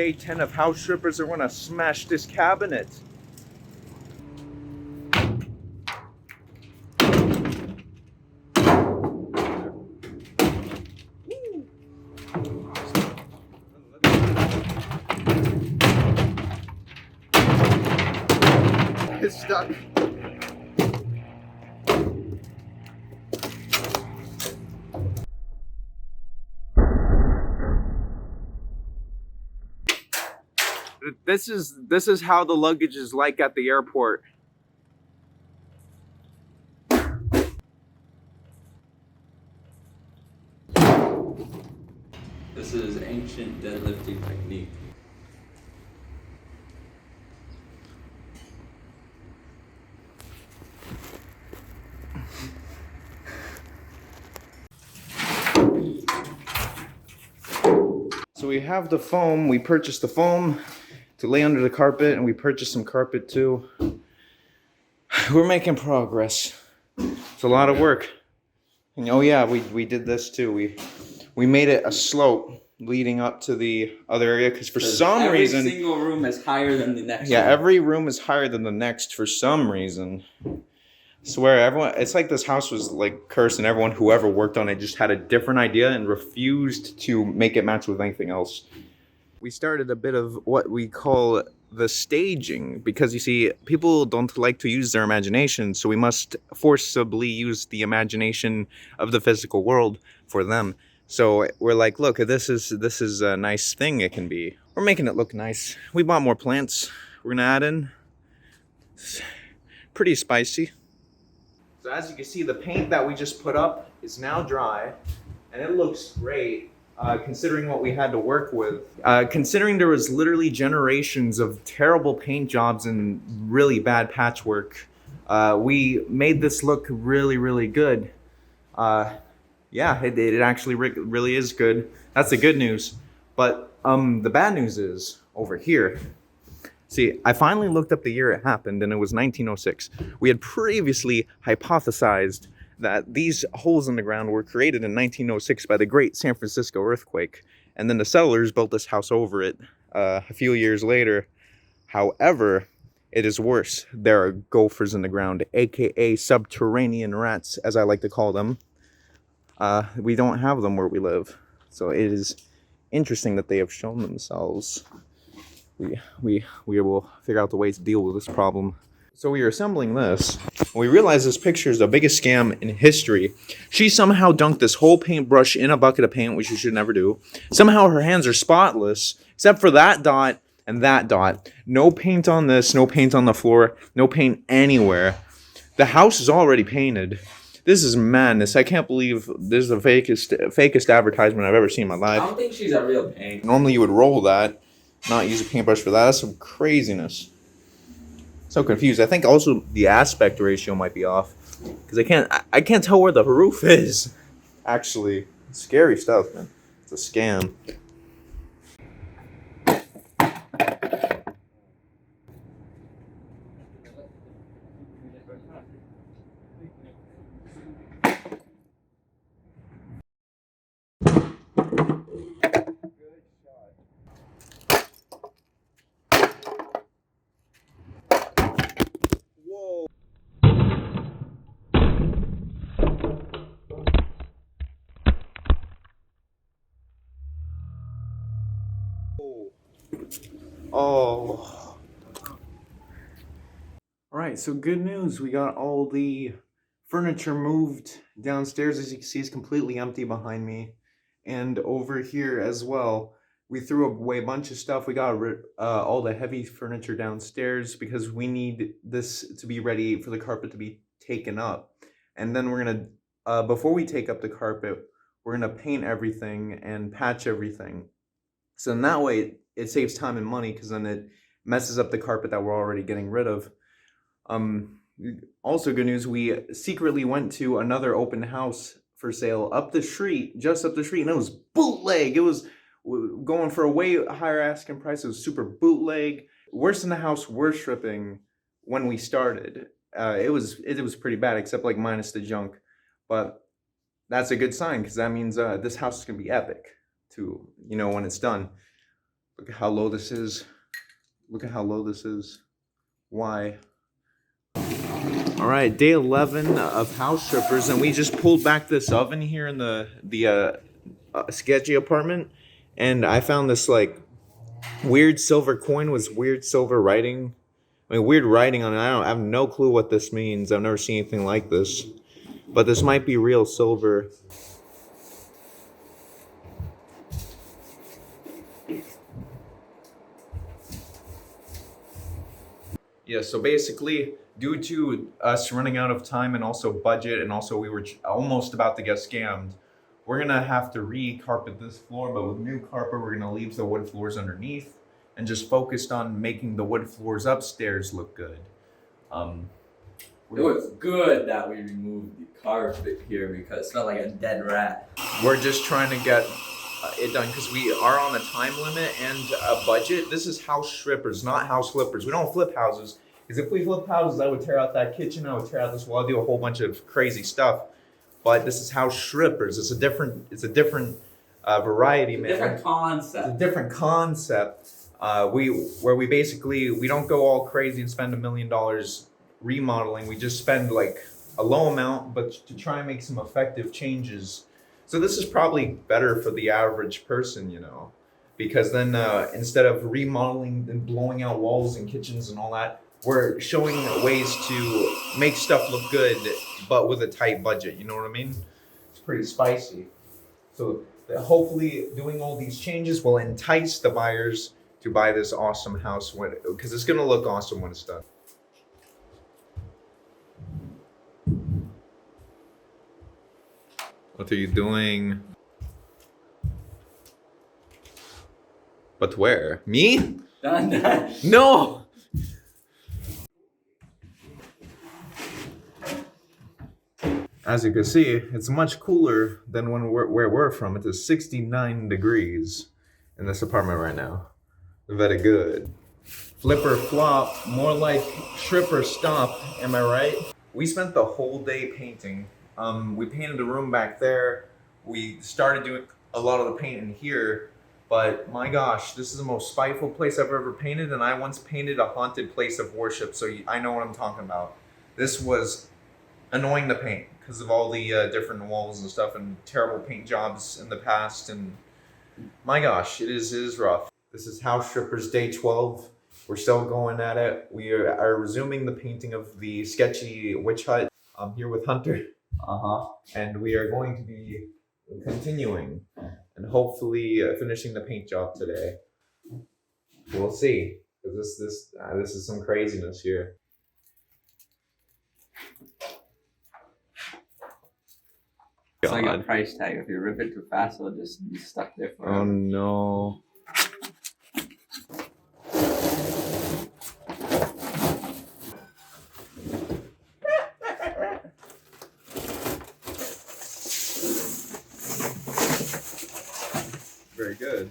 day 10 of house strippers are gonna smash this cabinet. It's stuck. This is how the luggage is like at the airport. This is ancient deadlifting technique. So we have the foam. We purchased the foam to lay under the carpet, and we purchased some carpet too. We're making progress. It's a lot of work. And oh yeah, we did this too. We made it a slope leading up to the other area because for some reason every single room is higher than the next. Yeah, one. every room is higher than the next for some reason. I swear, everyone, it's like this house was like cursed, and everyone, whoever worked on it, just had a different idea and refused to make it match with anything else. We started a bit of what we call the staging, because you see, people don't like to use their imagination, so we must forcibly use the imagination of the physical world for them. So we're like, look, this is a nice thing it can be. We're making it look nice. We bought more plants. We're gonna add in. It's pretty spicy. So as you can see, the paint that we just put up is now dry, and it looks great, considering what we had to work with. Considering there was literally generations of terrible paint jobs and really bad patchwork, we made this look really, really good. Yeah, it actually really is good. That's the good news. But the bad news is over here. See, I finally looked up the year it happened, and it was 1906. We had previously hypothesized that these holes in the ground were created in 1906 by the Great San Francisco earthquake, and then the settlers built this house over it a few years later. However, it is worse. There are gophers in the ground, aka subterranean rats, as I like to call them. We don't have them where we live, so it is interesting that they have shown themselves. We will figure out the way to deal with this problem. So we are assembling this, and we realize this picture is the biggest scam in history. She somehow dunked this whole paintbrush in a bucket of paint, which you should never do. Somehow her hands are spotless, except for that dot and that dot. No paint on this, no paint on the floor, no paint anywhere. The house is already painted. This is madness. I can't believe this is the fakest advertisement I've ever seen in my life. I don't think she's a real paint. Normally you would roll that, not use a paintbrush for that. That's some craziness. So confused. I think also the aspect ratio might be off, because I can't tell where the roof is. Actually, scary stuff, man. It's a scam. Oh. Alright, so good news. We got all the furniture moved downstairs. As you can see, it's completely empty behind me. And over here as well, we threw away a bunch of stuff. We got all the heavy furniture downstairs because we need this to be ready for the carpet to be taken up. And then we're going to, before we take up the carpet, we're going to paint everything and patch everything. So in that way, it saves time and money, because then it messes up the carpet that we're already getting rid of. Also good news, we secretly went to another open house for sale up the street, just up the street, and it was bootleg. It was going for a way higher asking price. It was super bootleg. Worse than the house we're stripping when we started. It was pretty bad, except like minus the junk. But that's a good sign, because that means this house is gonna be epic to, when it's done. Look at how low this is. Look at how low this is. Why? All right, day 11 of house strippers, and we just pulled back this oven here in the sketchy apartment, and I found this like weird silver coin with weird silver writing. I mean, weird writing on it. I have no clue what this means. I've never seen anything like this, but this might be real silver. Yeah, so basically, due to us running out of time and also budget, and also we were almost about to get scammed, we're gonna have to re-carpet this floor, but with new carpet, we're gonna leave the wood floors underneath and just focused on making the wood floors upstairs look good. It was good that we removed the carpet here because it smelled like a dead rat. We're just trying to get it done because we are on a time limit and a budget. This is house strippers, not house flippers. We don't flip houses. Because if we flip houses, I would tear out that kitchen, I would tear out this wall, I'd do a whole bunch of crazy stuff. But this is house strippers. It's a different variety, man. Different concept. It's a different concept. We basically we don't go all crazy and spend $1 million remodeling. We just spend like a low amount, but to try and make some effective changes. So this is probably better for the average person, you know, because then instead of remodeling and blowing out walls and kitchens and all that, we're showing ways to make stuff look good, but with a tight budget. You know what I mean? It's pretty spicy. So hopefully doing all these changes will entice the buyers to buy this awesome house because it's gonna look awesome when it's done. What are you doing? But where? Me? Done. No! As you can see, it's much cooler than where we're from. It is 69 degrees in this apartment right now. Very good. Flipper flop, more like stripper stop, am I right? We spent the whole day painting. We painted the room back there. We started doing a lot of the paint in here, but my gosh, this is the most spiteful place I've ever painted, and I once painted a haunted place of worship, so I know what I'm talking about. This was annoying to paint because of all the different walls and stuff and terrible paint jobs in the past, and my gosh, it is rough. This is House Strippers Day 12. We're still going at it. We are resuming the painting of the sketchy witch hut. I'm here with Hunter. And we are going to be continuing and hopefully finishing the paint job today. We'll see. Because this is some craziness here. It's like a price tag. If you rip it too fast, it'll just be stuck there forever. Oh no. Very good.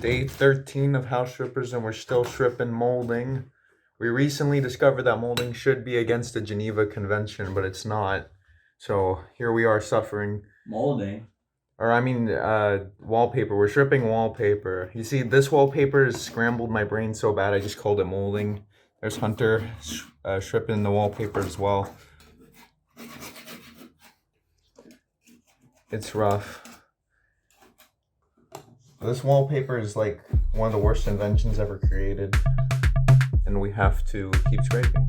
Day 13 of house strippers, and we're still stripping molding. We recently discovered that molding should be against the Geneva Convention, but it's not. So here we are suffering. Molding? Or I mean, wallpaper. We're stripping wallpaper. You see, this wallpaper has scrambled my brain so bad, I just called it molding. There's Hunter stripping the wallpaper as well. It's rough. This wallpaper is like one of the worst inventions ever created, and we have to keep scraping.